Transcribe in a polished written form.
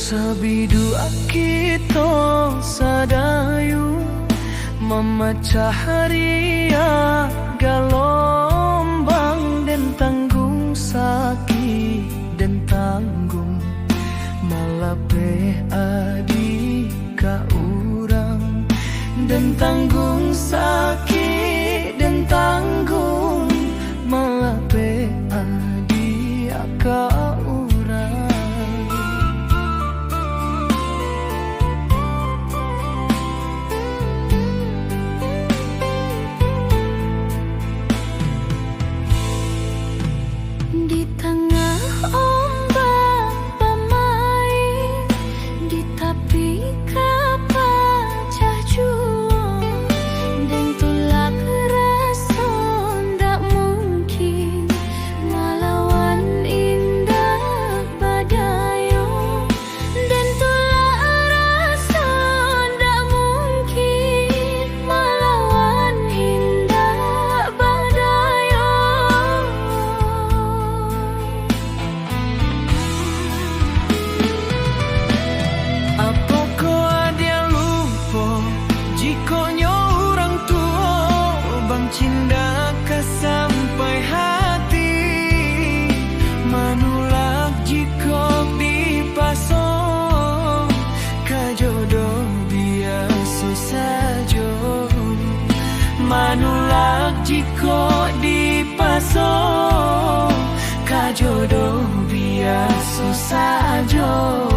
Sabidu akito sadayu memecah haria galombang dan tanggung sakit dan tanggung malape adi ka urang dan tanggung sakit dan tanggung malape adi ka urang. Di tengah ombak bermain, di tepi kapal juang, dan tulak rasa tak mungkin melawan indah badayo, dan tulak rasa tak mungkin melawan indah badayo. Apoko ada lupa jikonyo orang tua bang cinta ke sampai hati manulak jiko dipasong kajodoh biasa saja manulak jiko dipasong kajodoh biasa saja.